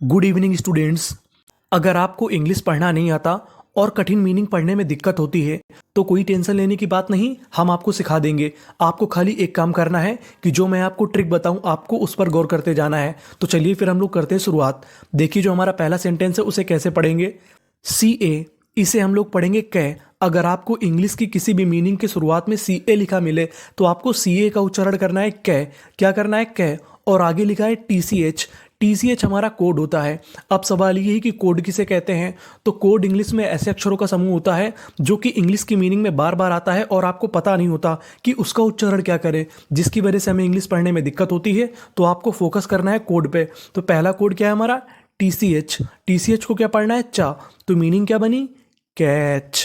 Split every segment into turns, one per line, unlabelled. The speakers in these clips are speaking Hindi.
Good evening students. अगर आपको इंग्लिश पढ़ना नहीं आता और कठिन मीनिंग पढ़ने में दिक्कत होती है तो कोई टेंशन लेने की बात नहीं, हम आपको सिखा देंगे। आपको खाली एक काम करना है कि जो मैं आपको ट्रिक बताऊं आपको उस पर गौर करते जाना है। तो चलिए फिर हम लोग करते हैं शुरुआत। देखिए जो हमारा पहला सेंटेंस है उसे कैसे पढ़ेंगे। सी ए, इसे हम लोग पढ़ेंगे कै। अगर आपको इंग्लिश की किसी भी मीनिंग के शुरुआत में सी ए लिखा मिले तो आपको सी ए का उच्चारण करना है कै। क्या करना है? कै। और आगे लिखा है T C H. T C H हमारा कोड होता है। अब सवाल ये है कि कोड किसे कहते हैं। तो कोड इंग्लिश में ऐसे अक्षरों का समूह होता है जो कि इंग्लिश की मीनिंग में बार बार आता है और आपको पता नहीं होता कि उसका उच्चारण क्या करें, जिसकी वजह से हमें इंग्लिश पढ़ने में दिक्कत होती है। तो आपको फोकस करना है कोड पे। तो पहला कोड क्या है हमारा? T C H. T C H को क्या पढ़ना है? चा। तो मीनिंग क्या बनी? कैच।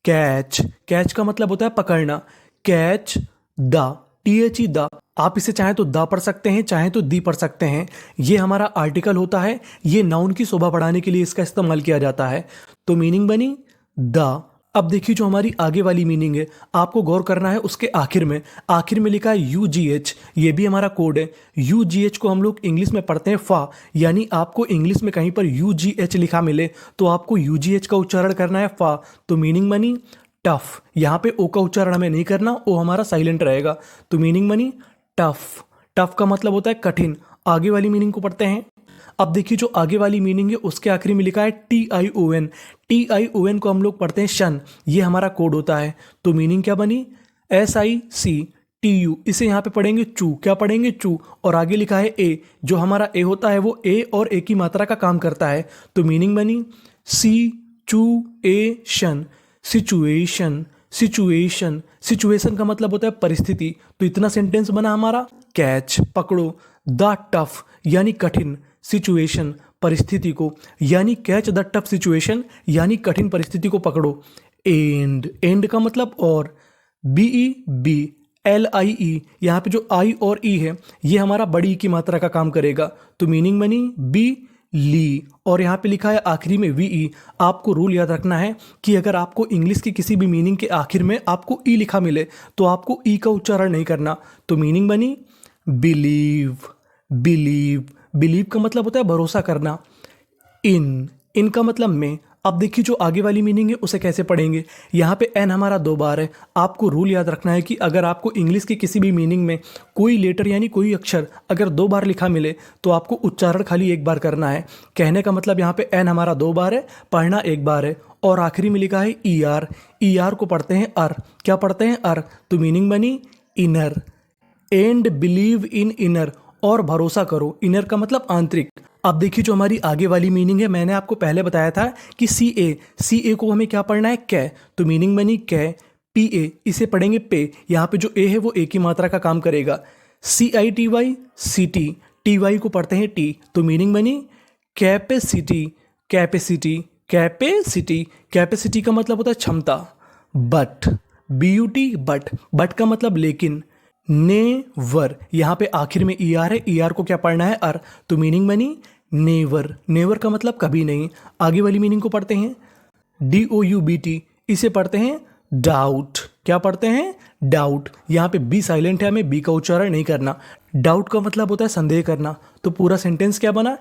कैच। कैच का मतलब होता है पकड़ना। Catch the. T H E the. आप इसे चाहे तो द पढ़ सकते हैं, चाहे तो दी पढ़ सकते हैं। ये हमारा आर्टिकल होता है। ये नाउन की शोभा बढ़ाने के लिए इसका इस्तेमाल किया जाता है। तो मीनिंग बनी द। अब देखिए जो हमारी आगे वाली मीनिंग है आपको गौर करना है उसके आखिर में। आखिर में लिखा है यू जी एच। ये भी हमारा कोड है। यू जी एच को हम लोग इंग्लिश में पढ़ते हैं फा। यानी आपको इंग्लिश में कहीं पर यू जी एच लिखा मिले तो आपको यू जी एच का उच्चारण करना है फा। तो मीनिंग बनी टफ। यहाँ पे ओ का उच्चारण हमें नहीं करना, ओ हमारा साइलेंट रहेगा। तो मीनिंग बनी टफ। टफ का मतलब होता है कठिन। आगे वाली मीनिंग को पढ़ते हैं। अब देखिए जो आगे वाली मीनिंग है उसके आखिरी में लिखा है T I O N. T I O N को हम लोग पढ़ते हैं शन। ये हमारा कोड होता है। तो मीनिंग क्या बनी? S I C T U. इसे यहाँ पे पढ़ेंगे चू। क्या पढ़ेंगे? चू। और आगे लिखा है ए। जो हमारा ए होता है वो ए और ए की मात्रा का काम करता है। तो मीनिंग बनी सी चू ए शन। सिचुएशन। सिचुएशन। सिचुएशन का मतलब होता है परिस्थिति। तो इतना सेंटेंस बना हमारा। कैच पकड़ो, द टफ यानी कठिन, सिचुएशन परिस्थिति को, यानी कैच द टफ सिचुएशन यानी कठिन परिस्थिति को पकड़ो। एंड। एंड का मतलब और। B E B L I E. यहाँ पे जो आई और ई है ये हमारा बड़ी ई की मात्रा का काम करेगा। तो मीनिंग बनी बी ली। और यहाँ पे लिखा है आखिरी में वी ई। आपको रूल याद रखना है कि अगर आपको इंग्लिश की किसी भी मीनिंग के आखिर में आपको ई लिखा मिले तो आपको ई का उच्चारण नहीं करना। तो मीनिंग बनी बिलीव। बिलीव। बिलीव का मतलब होता है भरोसा करना। इन। इन का मतलब में। अब देखिए जो आगे वाली मीनिंग है उसे कैसे पढ़ेंगे। यहाँ पे एन हमारा 2 बार है। आपको रूल याद रखना है कि अगर आपको इंग्लिश की किसी भी मीनिंग में कोई लेटर यानी कोई अक्षर अगर 2 बार लिखा मिले तो आपको उच्चारण खाली 1 बार करना है। कहने का मतलब यहाँ पे एन हमारा 2 बार है, पढ़ना 1 बार है। और आखिरी में लिखा है ई आर। ई आर को पढ़ते हैं अर। क्या पढ़ते हैं? अर। तो मीनिंग बनी inner. And believe in inner. और भरोसा करो। इनर का मतलब आंतरिक। अब देखिए जो हमारी आगे वाली मीनिंग है मैंने आपको पहले बताया था कि सी ए। सी ए को हमें क्या पढ़ना है? कै। तो मीनिंग बनी कै। पी ए, इसे पढ़ेंगे पे। यहाँ पे जो ए है वो ए की मात्रा का काम करेगा। C I T Y C T. T Y को पढ़ते हैं टी। तो मीनिंग बनी कैपेसिटी। कैपेसिटी। कैपेसिटी। कैपेसिटी का मतलब होता है क्षमता। But. B U T but. But का मतलब लेकिन। नेवर। यहाँ पे आखिर में ई आर है। ई आर को क्या पढ़ना है? अर। तो मीनिंग बनी नेवर। नेवर का मतलब कभी नहीं। आगे वाली मीनिंग को पढ़ते हैं। D O U B T. इसे पढ़ते हैं डाउट। क्या पढ़ते हैं? डाउट। यहाँ पे बी साइलेंट है, हमें बी का उच्चारण नहीं करना। डाउट का मतलब होता है संदेह करना। तो पूरा सेंटेंस क्या बना?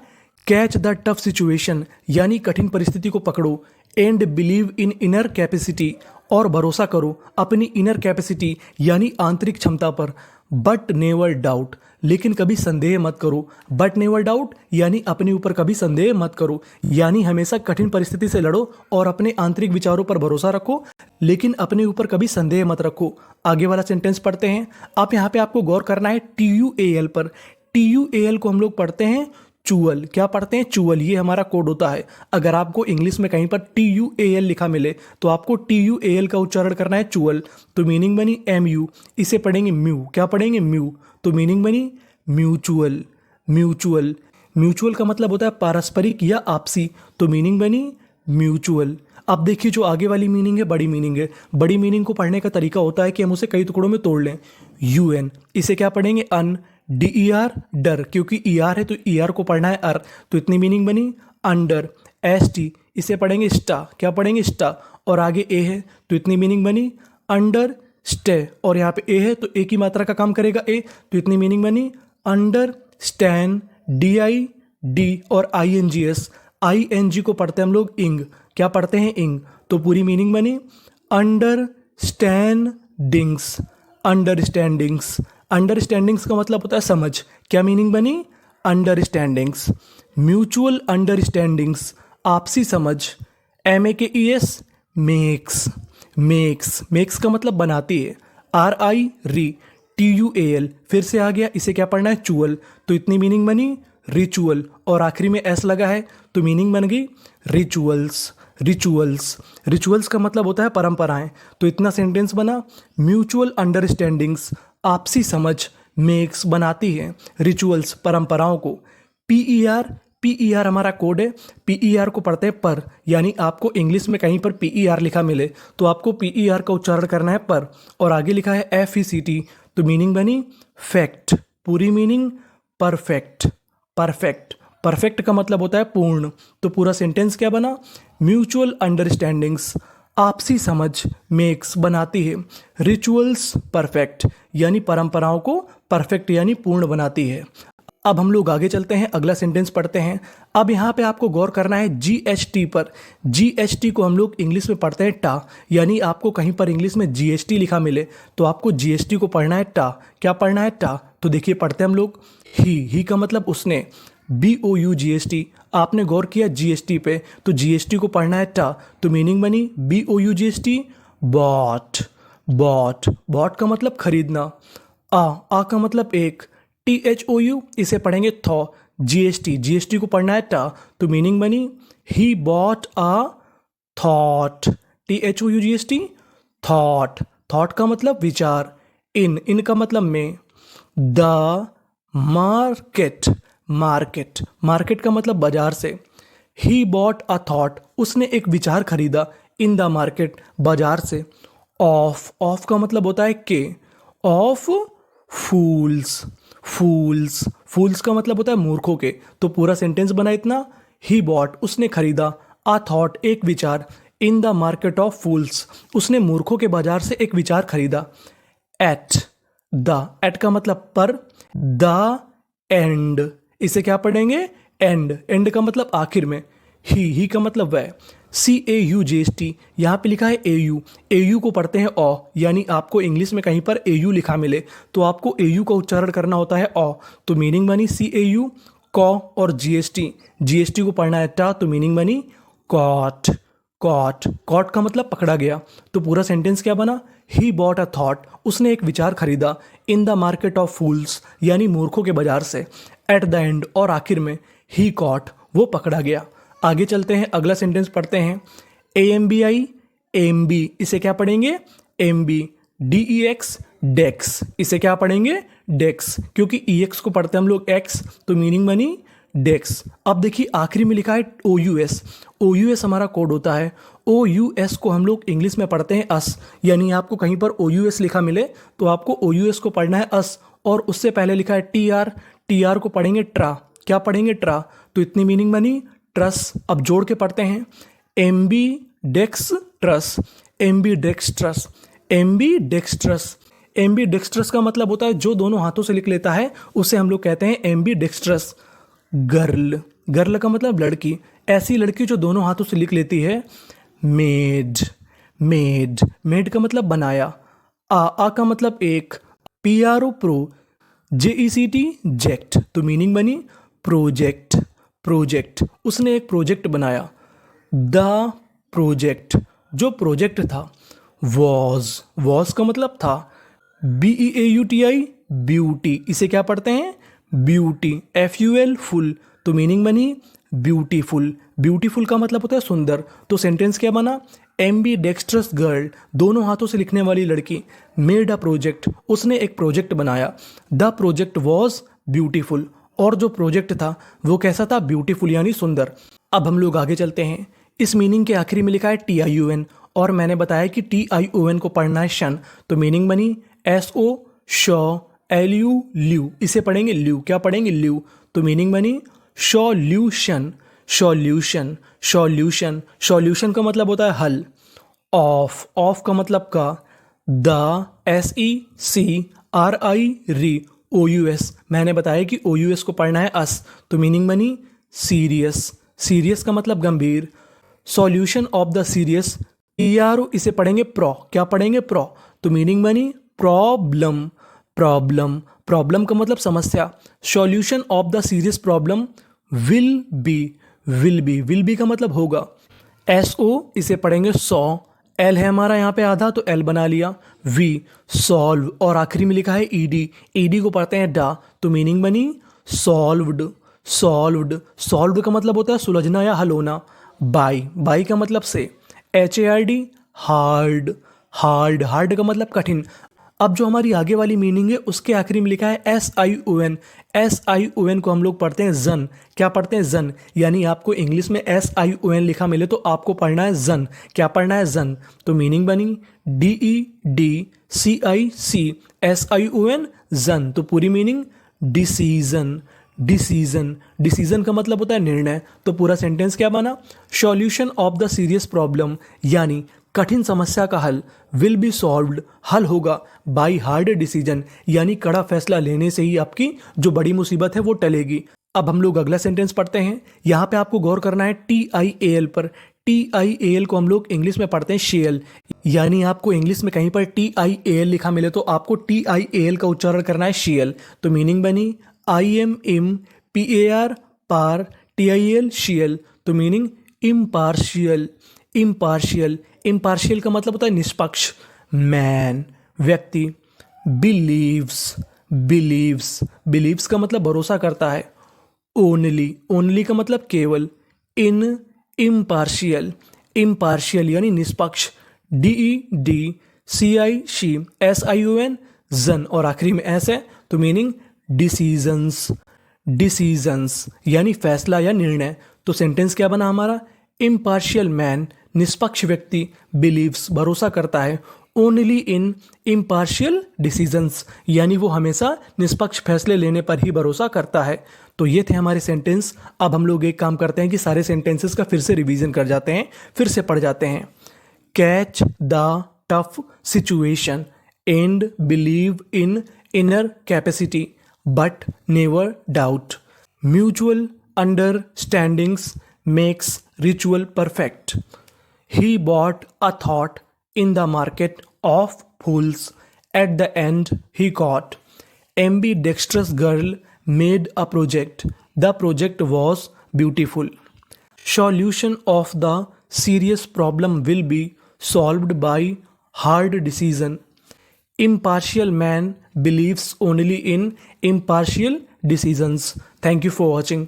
कैच द टफ सिचुएशन यानी कठिन परिस्थिति को पकड़ो। And believe in inner capacity. और भरोसा करो अपनी इनर कैपेसिटी यानी आंतरिक क्षमता पर। But never doubt. लेकिन कभी संदेह मत करो। बट नेवर डाउट यानी अपने ऊपर कभी संदेह मत करो। यानी हमेशा कठिन परिस्थिति से लड़ो और अपने आंतरिक विचारों पर भरोसा रखो, लेकिन अपने ऊपर कभी संदेह मत रखो। आगे वाला सेंटेंस पढ़ते हैं। आप यहाँ पे आपको गौर करना है टी यू ए एल पर। टी यू ए एल को हम लोग पढ़ते हैं चूअल। क्या पढ़ते हैं? चूअल। ये हमारा कोड होता है। अगर आपको इंग्लिश में कहीं पर टी यू ए एल लिखा मिले तो आपको टी यू ए एल का उच्चारण करना है चूअल। तो मीनिंग बनी एम यू। इसे पढ़ेंगे म्यू। क्या पढ़ेंगे? म्यू। तो मीनिंग बनी म्यूचुअल। म्यूचुअल। म्यूचुअल का मतलब होता है पारस्परिक या आपसी। तो मीनिंग बनी म्यूचुअल। अब देखिए जो आगे वाली मीनिंग है बड़ी मीनिंग है। बड़ी मीनिंग को पढ़ने का तरीका होता है कि हम उसे कई टुकड़ों में तोड़ लें। U N. इसे क्या पढ़ेंगे? अन। डी ई आर डर। क्योंकि ई आर है तो ई आर को पढ़ना है अर। तो इतनी मीनिंग बनी अंडर। S T. इसे पढ़ेंगे स्टा। क्या पढ़ेंगे? स्टा। और आगे ए है तो इतनी मीनिंग बनी अंडर स्टे। और यहाँ पे ए है तो ए की मात्रा का काम करेगा ए। तो इतनी मीनिंग बनी understand. D I D और I N G S. I N G को पढ़ते हैं हम लोग इंग। क्या पढ़ते हैं? इंग। तो पूरी मीनिंग बनी अंडरस्टैंडिंग्स। अंडरस्टैंडिंग्स। अंडरस्टैंडिंग्स का मतलब होता है समझ। क्या मीनिंग बनी? अंडरस्टैंडिंग्स। म्यूचुअल अंडरस्टैंडिंग्स, आपसी समझ। एम ए के E S, makes. Makes. Makes का मतलब बनाती है। आर आई री, टी यू ए एल, फिर से आ गया, इसे क्या पढ़ना है? चुअल। तो इतनी मीनिंग बनी रिचुअल, और आखिरी में एस लगा है तो मीनिंग बन गई रिचुअल्स। रिचुअल्स। रिचुअल्स का मतलब होता है परंपराएं। तो इतना सेंटेंस बना, म्यूचुअल अंडरस्टैंडिंग्स, आपसी समझ, मेक्स बनाती है, रिचुअल्स परंपराओं को। पीईआर। पीईआर हमारा कोड है। पीईआर को पढ़ते हैं पर, यानी आपको इंग्लिश में कहीं पर पीईआर लिखा मिले तो आपको पीईआर का उच्चारण करना है पर, और आगे लिखा है एफईसीटी, तो मीनिंग बनी फैक्ट। पूरी मीनिंग परफेक्ट। परफेक्ट। परफेक्ट का मतलब होता है पूर्ण। तो पूरा सेंटेंस क्या बना? म्यूचुअल अंडरस्टैंडिंग्स, आपसी समझ, मेक्स बनाती है, रिचुअल्स परफेक्ट, यानी परंपराओं को परफेक्ट यानी पूर्ण बनाती है। अब हम लोग आगे चलते हैं, अगला सेंटेंस पढ़ते हैं। अब यहाँ पे आपको गौर करना है जीएसटी पर। जीएसटी को हम लोग इंग्लिश में पढ़ते हैं टा, यानी आपको कहीं पर इंग्लिश में जीएसटी लिखा मिले तो आपको जीएसटी को पढ़ना है टा। क्या पढ़ना है? टा। तो देखिए पढ़ते हैं हम लोग ही का मतलब उसने, B O U G S T. आपने गौर किया जीएसटी पे, तो जीएसटी को पढ़ना है टा, तो मीनिंग बनी B O U G S T, bought. Bought. Bought का मतलब खरीदना। आ का मतलब एक, टी एच ओ यू, इसे पढ़ेंगे थॉ। जीएसटी, जीएसटी को पढ़ना है टा, तो मीनिंग बनी he bought a thought. T H O U G S T, thought. Thought का मतलब विचार। इन का मतलब में। The market. मार्केट। मार्केट का मतलब बाजार से। ही बॉट अ थॉट, उसने एक विचार खरीदा। इन द मार्केट, बाजार से। ऑफ का मतलब होता है के। ऑफ फूल्स। फूल्स। फूल्स का मतलब होता है मूर्खों के। तो पूरा सेंटेंस बना इतना, ही बॉट, उसने खरीदा, अ थॉट, एक विचार, इन द मार्केट ऑफ फूल्स, उसने मूर्खों के बाजार से एक विचार खरीदा। At the. एट का मतलब पर। द एंड, इसे क्या पढ़ेंगे? एंड। एंड का मतलब आखिर में। ही का मतलब वह। CAUGST, यहाँ पे लिखा है AU। AU को पढ़ते हैं ओ, यानी आपको इंग्लिश में कहीं पर AU लिखा मिले तो आपको AU का उच्चारण करना होता है ओ, तो मीनिंग बनी CAU, कॉ, और GST। GST को पढ़ना है टा, तो मीनिंग बनी कॉट। कॉट। कॉट का मतलब पकड़ा गया। तो पूरा सेंटेंस क्या बना? ही बॉट अ थॉट, उसने एक विचार खरीदा, इन द मार्केट ऑफ फूल्स, यानी मूर्खों के बाजार से। एट द एंड, और आखिर में, ही कॉट, वो पकड़ा गया। आगे चलते हैं, अगला सेंटेंस पढ़ते हैं। AMBI, AMB, इसे क्या पढ़ेंगे? MB। DEX, डेक्स, इसे क्या पढ़ेंगे? डेक्स, क्योंकि EX को पढ़ते हैं हम लोग एक्स, तो मीनिंग बनी डेक्स। अब देखिए आखिरी में लिखा है OUS। OUS हमारा कोड होता है। OUS को हम लोग इंग्लिश में पढ़ते हैं अस, यानी आपको कहीं पर OUS लिखा मिले तो आपको OUS को पढ़ना है अस, और उससे पहले लिखा है TR। TR को पढ़ेंगे ट्रा। क्या पढ़ेंगे? ट्रा। तो इतनी मीनिंग बनी ट्रस। अब जोड़ के पढ़ते हैं, MB dextrous. MB dextrous. MB dextrous. MB dextrous का मतलब होता है जो दोनों हाथों से लिख लेता है उसे हम लोग कहते हैं MB डेक्स्ट्रस। गर्ल। गर्ल का मतलब लड़की, ऐसी लड़की जो दोनों हाथों से लिख लेती है। मेड। मेड। मेड का मतलब बनाया। आ का मतलब एक, PRO प्रो, JECT जेक्ट, तो मीनिंग बनी प्रोजेक्ट। प्रोजेक्ट, उसने एक प्रोजेक्ट बनाया। द प्रोजेक्ट, जो प्रोजेक्ट था। वॉज का मतलब था। BEAUTI ब्यूटी, इसे क्या पढ़ते हैं? ब्यूटी। FUL फुल, तो मीनिंग बनी ब्यूटीफुल। ब्यूटीफुल का मतलब होता है सुंदर। तो सेंटेंस क्या बना? MB डेक्स्ट्रस गर्ल, दोनों हाथों से लिखने वाली लड़की, मेड अ प्रोजेक्ट, उसने एक प्रोजेक्ट बनाया। द प्रोजेक्ट वॉज ब्यूटीफुल, और जो प्रोजेक्ट था वो कैसा था? ब्यूटीफुल यानी सुंदर। अब हम लोग आगे चलते हैं। इस मीनिंग के आखिरी में लिखा है TION, और मैंने बताया कि TION को पढ़ना है शन, तो मीनिंग बनी SO शॉ, LU ल्यू, इसे पढ़ेंगे ल्यू। क्या पढ़ेंगे? ल्यू। तो मीनिंग बनी सॉल्यूशन। सॉल्यूशन। सॉल्यूशन। सॉल्यूशन का मतलब होता है हल। ऑफ का मतलब का। द SECRI री, OUS, मैंने बताया कि OUS को पढ़ना है अस, तो मीनिंग बनी सीरियस, सीरियस का मतलब गंभीर। Solution of the serious, PRO, इसे पढ़ेंगे प्रो, क्या पढ़ेंगे प्रो, तो मीनिंग बनी प्रॉब्लम, प्रॉब्लम, प्रॉब्लम का मतलब समस्या। Solution of the serious problem will be, will be का मतलब होगा। SO, इसे पढ़ेंगे सॉ, L है हमारा यहाँ पे आधा तो L बना लिया। V, सॉल्व, और आखिरी में लिखा है ED को पढ़ते हैं डा, तो मीनिंग बनी सॉल्व्ड, सॉल्व्ड, सॉल्व्ड का मतलब होता है सुलझना या हल होना। बाई का मतलब से। HARD, हार्ड, हार्ड, हार्ड का मतलब कठिन। अब जो हमारी आगे वाली मीनिंग है उसके आखिरी में लिखा है SION को हम लोग पढ़ते हैं जन, क्या पढ़ते हैं जन, यानी आपको इंग्लिश में SION लिखा मिले तो आपको पढ़ना है जन, क्या पढ़ना है जन, तो मीनिंग बनी DEDCIC जन, तो पूरी मीनिंग डिसीजन, डिसीजन, डिसीजन का मतलब होता है निर्णय, तो पूरा सेंटेंस क्या बना, solution of the serious problem, यानी कठिन समस्या का हल, विल बी सॉल्व्ड, हल होगा, बाई हार्ड डिसीजन, यानी कड़ा फैसला लेने से ही आपकी जो बड़ी मुसीबत है वो टलेगी। अब हम लोग अगला सेंटेंस पढ़ते हैं। यहाँ पे आपको गौर करना है TIAL पर। TIAL को हम लोग इंग्लिश में पढ़ते हैं शेल, यानी आपको इंग्लिश में कहीं पर TIAL लिखा मिले तो आपको TIAL का उच्चारण करना है शेल, तो मीनिंग बनी IMPAR पार, TIAL शेल, तो मीनिंग इम्पार्शियल, इम्पार्शियल, इम्पार्शियल का मतलब होता है निष्पक्ष। मैन, व्यक्ति। बिलीव्स, बिलीव्स, बिलीव्स का मतलब भरोसा करता है। ओनली, ओनली का मतलब केवल। इन, इम्पार्शियल, इम्पार्शियल यानी निष्पक्ष। DEDCIC जन, और आखिरी में एस है तो मीनिंग डिसीजंस, डिसीजंस यानी फैसला या निर्णय। तो सेंटेंस क्या बना हमारा, इम्पार्शियल मैन, निष्पक्ष व्यक्ति, बिलीव्स, भरोसा करता है, ओनली इन इम्पार्शियल डिसीजंस, यानी वो हमेशा निष्पक्ष फैसले लेने पर ही भरोसा करता है। तो ये थे हमारे सेंटेंस। अब हम लोग एक काम करते हैं कि सारे सेंटेंसेस का फिर से रिवीजन कर जाते हैं, फिर से पढ़ जाते हैं। Catch the tough situation and believe in inner capacity but never doubt. Mutual understandings makes ritual perfect. He bought a thought in the market of fools. At the end, he got. Ambidextrous girl made a project. The project was beautiful. Solution of the serious problem will be solved by hard decision. Impartial man believes only in impartial decisions. Thank you for watching.